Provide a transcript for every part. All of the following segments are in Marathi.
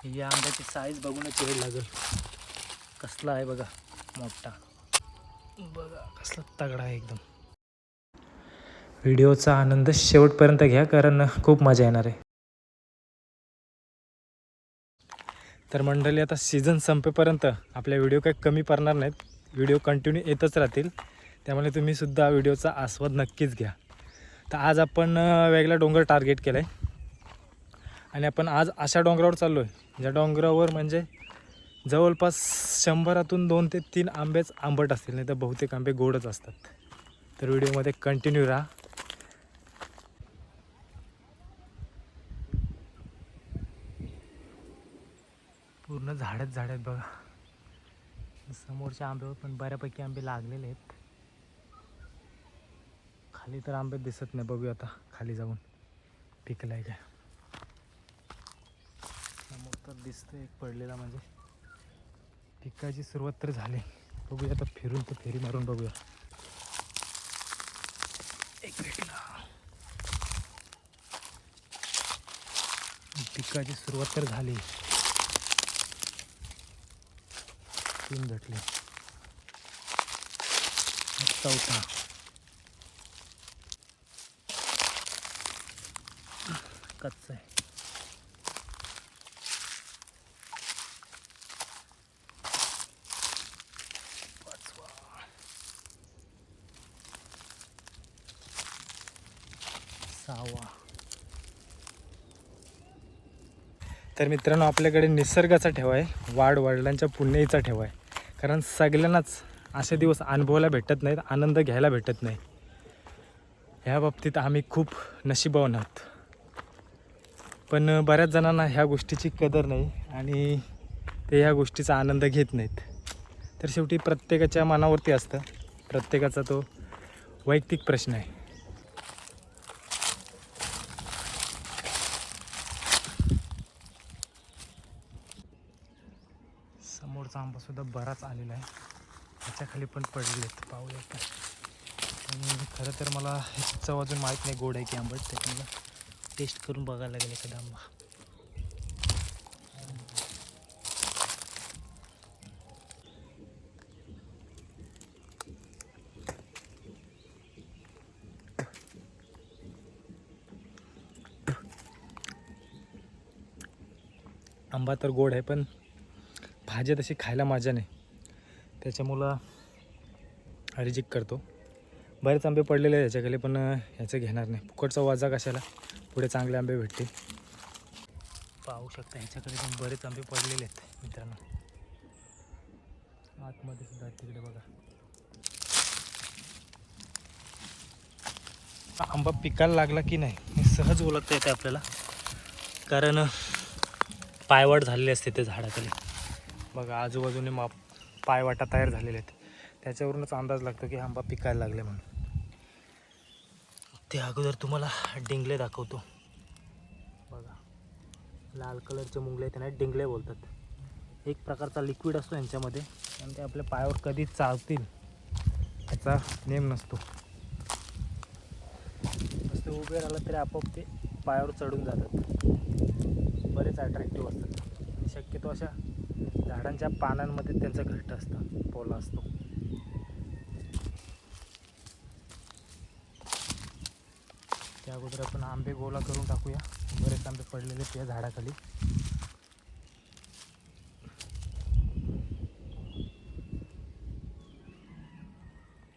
या आंब्याची साईज बघूनच वेळ लागेल. कसला आहे बघा, मोठा बघा, कसला तगडा आहे एकदम. व्हिडिओचा आनंद शेवटपर्यंत घ्या, कारण खूप मजा येणार आहे. तर मंडळी, आता सीझन संपेपर्यंत आपल्या व्हिडिओ काही कमी पडणार नाहीत. व्हिडिओ कंटिन्यू येतच राहतील, त्यामुळे तुम्हीसुद्धा व्हिडिओचा आस्वाद नक्कीच घ्या. तर आज आपण वेगळा डोंगर टार्गेट केला आहे आणि आपण आज अशा डोंगरावर चाललो आहे ज्या डोंगरावर म्हणजे जवळपास 100तून 2 ते 3 आंबेच आंबट असतील, नाही तर बहुतेक आंबे गोडच असतात. तर व्हिडिओमध्ये कंटिन्यू राहा. पूर्ण झाडच झाड आहेत बघा. समोरच्या आंब्यावर पण बऱ्यापैकी आंबे लागलेले आहेत. खाली तर आंबे दिसत नाही. बघूया आता खाली जाऊन पिकलाय काय. समोर तर दिसतं एक पडलेला, म्हणजे पिकाची सुरुवात तर झाली. बघूया आता फिरून तर फेरी मारून बघूया. एक भेटला. पिकाची सुरुवात तर झाली. 3 भेटले. चौथा. कच्चा आहे. 5वा. 6वा. तर मित्रांनो, आपल्याकडे निसर्गाचा ठेवा आहे, वाढ वडिलांच्या पुण्याईचा ठेवा आहे. कारण सगळ्यांनाच असे दिवस अनुभवायला भेटत नाहीत, आनंद घ्यायला भेटत नाही. ह्या बाबतीत आम्ही खूप नशिबवान आहोत. पण बऱ्याच जणांना ह्या गोष्टीची कदर नाही आणि ते ह्या गोष्टीचा आनंद घेत नाहीत. तर शेवटी प्रत्येकाच्या मनावरती असतं, प्रत्येकाचा तो वैयक्तिक प्रश्न आहे. समोरचा आंबासुद्धा बराच आलेला आहे. ह्याच्या खाली पण पडलेले आहेत, पाहूया का. आणि खरं तर मला ह्याची चव अजून माहीत नाही, गोड आहे की आंबट. त्याच्यामुळे टेस्ट करून बघायला लागेल एखादा आंबा. आंबा तर गोड आहे, पण भाजी तशी खायला मजा नाही, त्याच्यामुळं रिजेक्ट करतो. बरेच आंबे पडलेले आहेत ह्याच्याखाली, पण ह्याचं घेणार नाही. फुकटचा वाजा कशाला, पुढे चांगले आंबे भेटतील. पाहू शकता ह्याच्याकडे पण बरेच आंबे पडलेले आहेत मित्रांनो. आतमध्ये सुद्धा तिकडे बघा. आंबा पिकायला लागला की नाही हे सहज ओळखता येते आपल्याला, कारण पायवाट झालेली असते ते झाडाखाली बघा. आजूबाजूने पायवाटा तयार झालेले आहेत, त्याच्यावरूनच अंदाज लागतो की आंबा पिकायला लागले म्हणून. ते अगोदर तुम्हाला डिंगले दाखवतो बघा. लाल कलरचे मुंगले त्यांना डिंगले बोलतात. एक प्रकारचा लिक्विड असतो यांच्यामध्ये, आणि ते आपल्या पायावर कधी चावतील याचा नेम नसतो. नुसते उभे राहिलं तरी आपोआप ते पायावर चढून जातात. बरेच अट्रॅक्टिव्ह असतात आणि शक्यतो अशा झाडांच्या पानांमध्ये त्यांचं घट्ट असतं, पोला असतो. त्या अगोदर आपण आंबे गोळा करून टाकूया. बरेच आंबे पडलेले त्या झाडाखाली.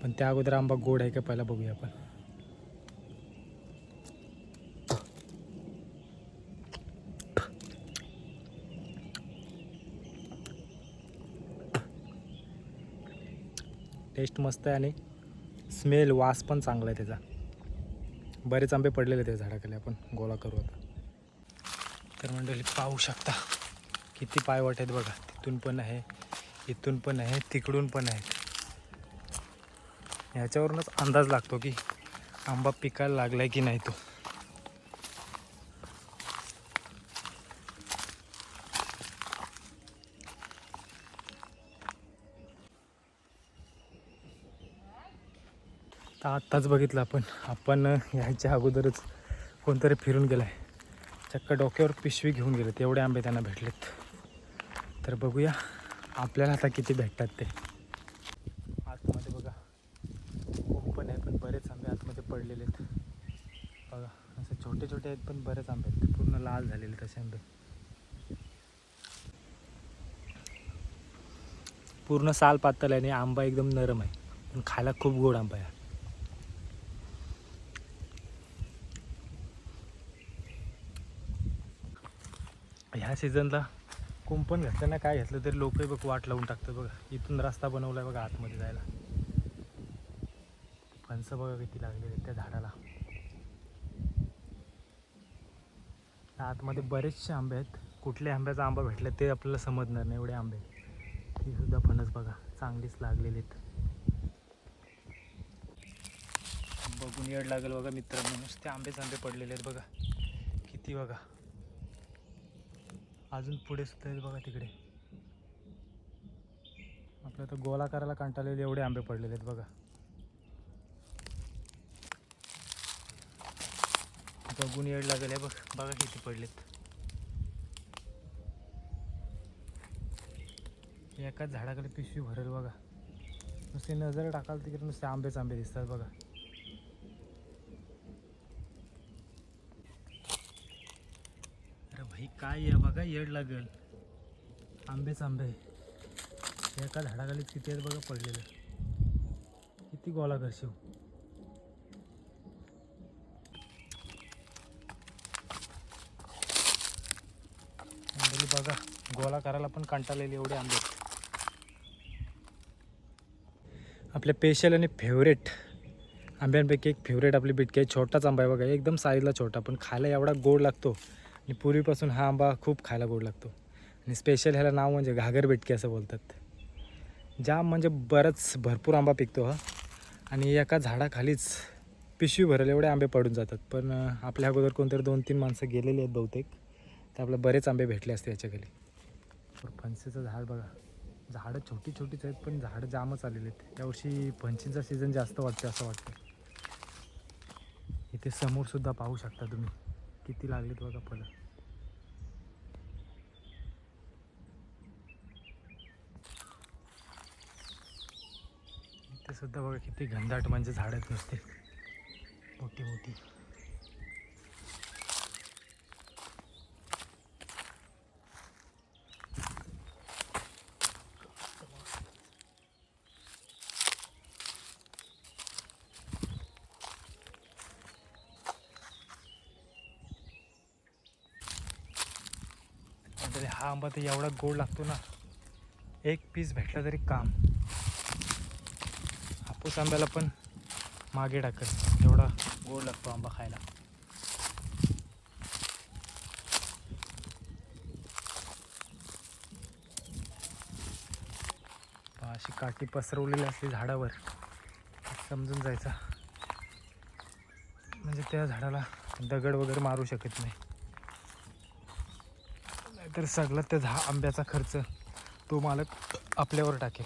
पण त्या अगोदर आंबा गोड आहे का पहिला बघूया आपण. टेस्ट मस्त आहे आणि स्मेल, वास पण चांगला आहे त्याचा. बरेच आंबे पडलेले त्या झाडाखाली, आपण गोळा करू आता. तर मंडळी पाहू शकता किती पायवाट आहेत बघा. तिथून पण आहे, इथून पण आहे, तिकडून पण आहे. ह्याच्यावरूनच अंदाज लागतो की आंबा पिकायला लागलाय की नाही तो. तर आत्ताच बघितलं आपण यायच्या अगोदरच कोणतरी फिरून गेला आहे. चक्क डोक्यावर पिशवी घेऊन गेलेत, एवढे आंबे त्यांना भेटलेत. तर बघूया आपल्याला आता किती भेटतात ते. आतमध्ये बघा खूप पण आहे, पण बरेच आंबे आतमध्ये पडलेले आहेत बघा. असे छोटे छोटे आहेत पण बरेच आंबे आहेत, पूर्ण लाल झालेले तसे आंबे. पूर्ण साल पातळ आहे आणि आंबा एकदम नरम आहे, पण खायला खूप गोड आंबा आहे. ह्या सीझनला कुंपण घातलं ना काय घातलं तरी लोकही बघ वाट लावून टाकतात बघा. इथून रस्ता बनवला आहे बघा आतमध्ये जायला. फणसं बघा किती लागलेले आहेत त्या झाडाला. आतमध्ये बरेचसे आंबे आहेत, कुठल्या आंब्याचा आंबा भेटला ते आपल्याला समजणार नाही, एवढे आंबे. ही सुद्धा फणस बघा चांगलीच लागलेली आहेत. बघून येड लागेल बघा मित्रांनो, नुसते आंबेच आंबे पडलेले आहेत बघा किती. बघा अजून पुढे सुद्धा आहेत बघा तिकडे. आपल्या तर गोळा करायला कंटाळलेले एवढे आंबे पडलेले आहेत बघा. बघून येड लागेल आहे बघ, बघा किती पडलेत. एकाच झाडाकडे पिशवी भरेल बघा. नुसते नजर टाकाल तिकडे नुसते आंबेच आंबे दिसतात बघा. अरे भाई काय आहे बघा, येड लागेल. आंबेच आंबे एका झाडाखाली किती आहेत बघा पडलेले. किती गोळा करशील. बघा गोळा करायला पण कंटाळलेले एवढे आंबे. आपल्या स्पेशल आणि फेवरेट आंब्यांपैकी एक फेवरेट आपली बिटकी आहे. छोटाच आंबा आहे बघा, एकदम साईजला छोटा, पण खायला एवढा गोड लागतो. आणि पूर्वीपासून हा आंबा खूप खायला गोड लागतो. आणि स्पेशल ह्याला नाव म्हणजे घागर बिटकी असं बोलतात. जाम म्हणजे बरंच भरपूर आंबा पिकतो हा. आणि एका झाडाखालीच पिशवी भरेल एवढे आंबे पडून जातात. पण आपल्या अगोदर कोणतरी 2-3 माणसं गेलेली आहेत बहुतेक, तर आपल्याला बरेच आंबे भेटले असते याच्याखाली. फणसीचं झाड बघा, झाडं छोटी छोटीच आहेत पण झाडं जामच आलेले आहेत. यावर्षी फणसीचा सीझन जास्त वाटते असं वाटतं. इथे समोर सुद्धा पाहू शकता तुम्ही किती लागलेत बघा फळं. इथे सुद्धा बघा किती घनदाट म्हणजे झाड आहेत नुसते मोठी मोठी. हा आंबा तर एवढा गोड लागतो ना, एक पीस भेटला तरी काम. हापूस आंब्याला पण मागे टाकत एवढा गोड लागतो आंबा खायला. अशी काठी पसरवलेली असली झाडावर समजून जायचा म्हणजे त्या झाडाला दगड वगैरे मारू शकत नाही. नाहीतर सगळं त्या आंब्याचा खर्च तो मालक आपल्यावर टाकेल.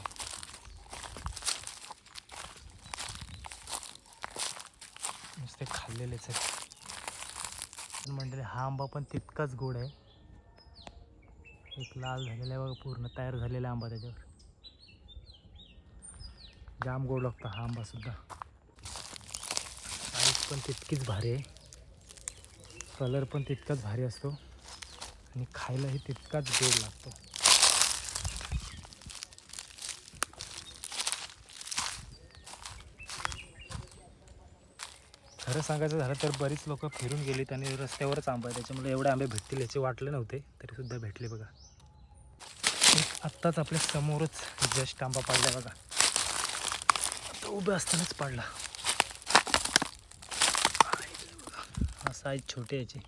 नुसते खाल्लेलेच आहेत. म्हणजे हा आंबा पण तितकाच गोड आहे. एक लाल झालेला आहे बघा, पूर्ण तयार झालेला आंबा त्याच्यावर. जाम गोड लागतो हा आंबा सुद्धा. साईज पण तितकीच भारी आहे, कलर पण तितकाच भारी असतो आणि खायलाही तितकाच गोड लागतो. खरं सांगायचं झालं तर बरीच लोक फिरून गेलीत आणि रस्त्यावरच आंबा आहे, त्याच्यामुळे एवढे आंबे भेटतील याचे वाटले नव्हते, तरीसुद्धा भेटले बघा. आत्ताच आपल्या समोरच जस्ट आंबा पडला बघा, आता उभं असतानाच पडला. हा साईज छोटी याची.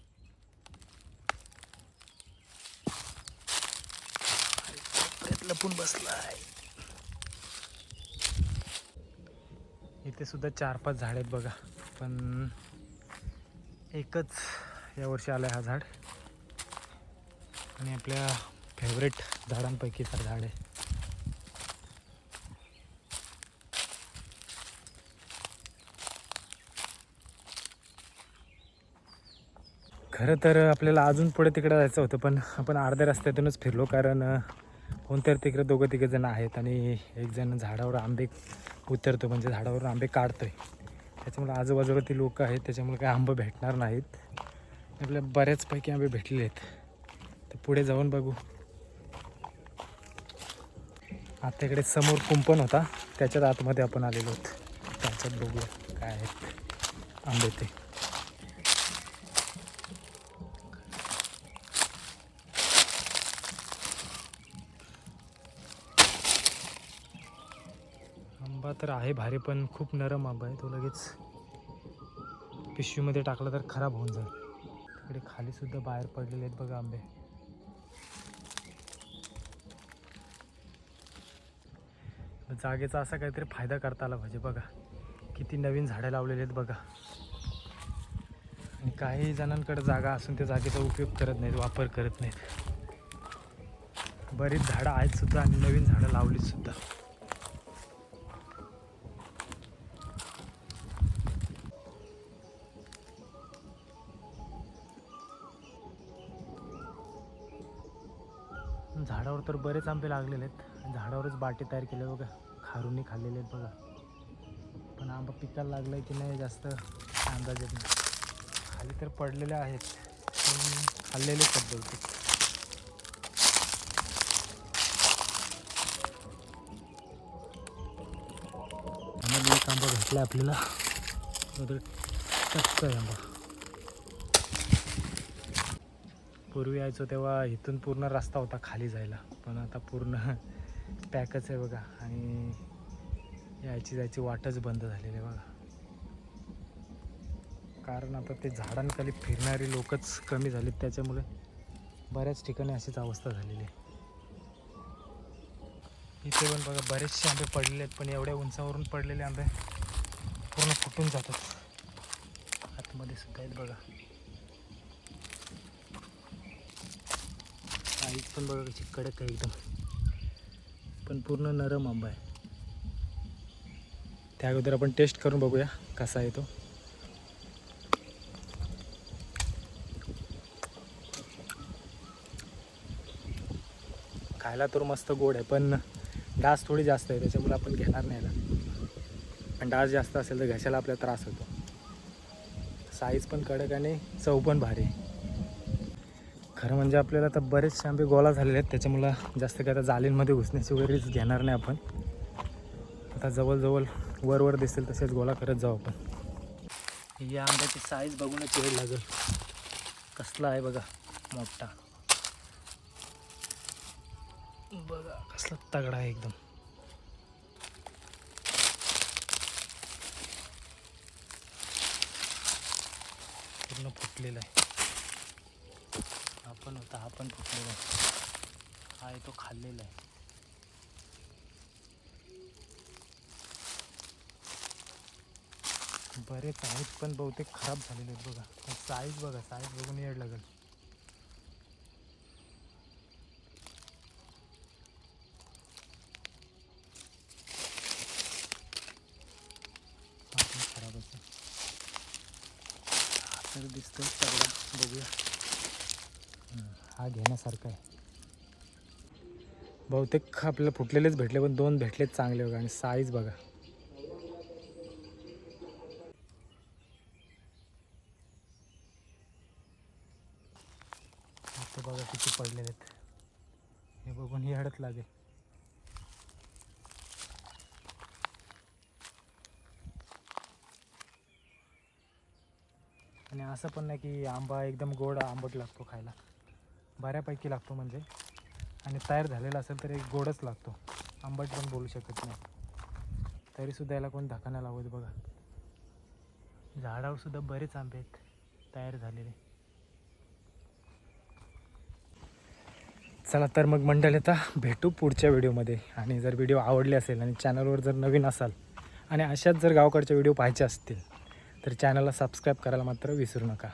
लपून बसलाय. इथे सुद्धा 4-5 झाड आहेत बघा, पण एकच यावर्षी आलं आहे हा झाड. आणि आपल्या फेवरेट झाडांपैकीचं झाड आहे. खरं तर आपल्याला अजून पुढे तिकडे जायचं होतं, पण आपण अर्ध्या रस्त्यातूनच फिरलो. कारण कोणतरी तिकडे दोघं तिघं जण आहेत आणि एक जण झाडावर आंबे उतरतो, म्हणजे झाडावरून आंबे काढतोय. त्याच्यामुळे आजूबाजूला ती लोकं आहेत, त्याच्यामुळे काही आंबे भेटणार नाहीत. आपल्याला बऱ्याचपैकी आंबे भेटलेले आहेत, तर पुढे जाऊन बघू. आता इकडे समोर कुंपण होता, त्याच्यात आतमध्ये आपण आलेलो आहोत. त्याच्यात बघूया काय आहेत आंबे ते. आंबा तर आहे भारी, पण खूप नरम आंबा आहे. तो लगेच पिशवीमध्ये टाकला तर खराब होऊन जाईल. तिकडे खाली सुद्धा बाहेर पडलेले आहेत बघा आंबे. जागेचा असा काहीतरी फायदा करता आला पाहिजे. बघा किती नवीन झाडं लावलेली आहेत बघा. आणि काही जणांकडे जागा असून त्या जागेचा उपयोग करत नाहीत, वापर करत नाहीत. बरीच झाडं आहेत सुद्धा आणि नवीन झाडं लावलीत सुद्धा. झाडावर तर बरेच आंबे लागलेले आहेत. झाडावरच बाटे तयार केले बघा, खारुनी खाल्लेले आहेत बघा. पण आंबा पिकायला लागलाय की नाही जास्त अंदाज येत नाही. खाली तर पडलेले आहेत, पण खाल्लेलेच आहेत बहुतेक. एक आंबा भेटला आपल्याला, कच्चा आहे आंबा. पूर्वी यायचो तेव्हा इथून पूर्ण रस्ता होता खाली जायला, पण आता पूर्ण पॅकच आहे बघा. आणि यायची जायची वाटच बंद झालेली आहे बघा. कारण आता ते झाडांखाली फिरणारी लोकच कमी झालीत, त्याच्यामुळे बऱ्याच ठिकाणी अशीच अवस्था झालेली आहे. इथे पण बघा बरेचसे आंबे पडलेले आहेत, पण एवढ्या उंचावरून पडलेले आंबे पूर्ण फुटून जातात. आतमध्ये सुद्धा आहेत बघा. साईज पण बघा कशी कडक आहे एकदम, पण पूर्ण नरम आंबा आहे. त्या अगोदर आपण टेस्ट करून बघूया कसा आहे तो. खायला तर मस्त गोड आहे, पण डास थोडी जास्त आहे, त्याच्यामुळे आपण घेणार नाही याला. पण डास जास्त असेल तर घशाला आपल्याला त्रास होतो. साईज पण कडक आणि चव पण भारी आहे. खरं म्हणजे आपल्याला आता बरेचसे आंबे गोळा झालेले आहेत, त्याच्यामुळं जास्त काय आता जाळींमध्ये घुसण्याची वगैरे रिस्क घेणार नाही आपण. आता जवळजवळ वर दिसेल तसेच गोळा करत जाऊ आपण. या आंब्याची साईज बघूनच वेळ लागेल. कसला आहे बघा, मोठा बघा, कसला तगडा आहे एकदम. पूर्ण फुटलेला आहे. हा पण होता, हा पण फुटलेला आहे. हा आहे तो खाल्लेला आहे. बरेच आहेत पण बहुतेक खराब झालेले आहेत बघा. साईज बघा, साईज बघून येड लागेल. खराबच आहे. हा तर दिसतोय सगळा, बघूया. हा घेण्यासारखा आहे. बहुतेक आपल्याला फुटलेलेच भेटले, पण 2 भेटलेच चांगले बघा. आणि साईज बघा. आता बघा किती पडलेले आहेत, हे बघून ही हडत लागेल. आणि असं पण नाही की आंबा एकदम गोड आंबट लागतो खायला, बऱ्यापैकी लागतो म्हणजे. आणि तयार झालेला असेल तर एक गोडच लागतो, आंबट पण बोलू शकत नाही. तरीसुद्धा याला कोण धक्का नाही लावत बघा. झाडावर सुद्धा बरेच आंबे आहेत तयार झालेले. चला तर मग मंडळी, आता भेटू पुढच्या व्हिडिओमध्ये. आणि जर व्हिडिओ आवडले असेल आणि चॅनलवर जर नवीन असाल आणि अशाच जर गावकडच्या व्हिडिओ पाहायचे असतील तर चॅनलला सबस्क्राईब करायला मात्र विसरू नका.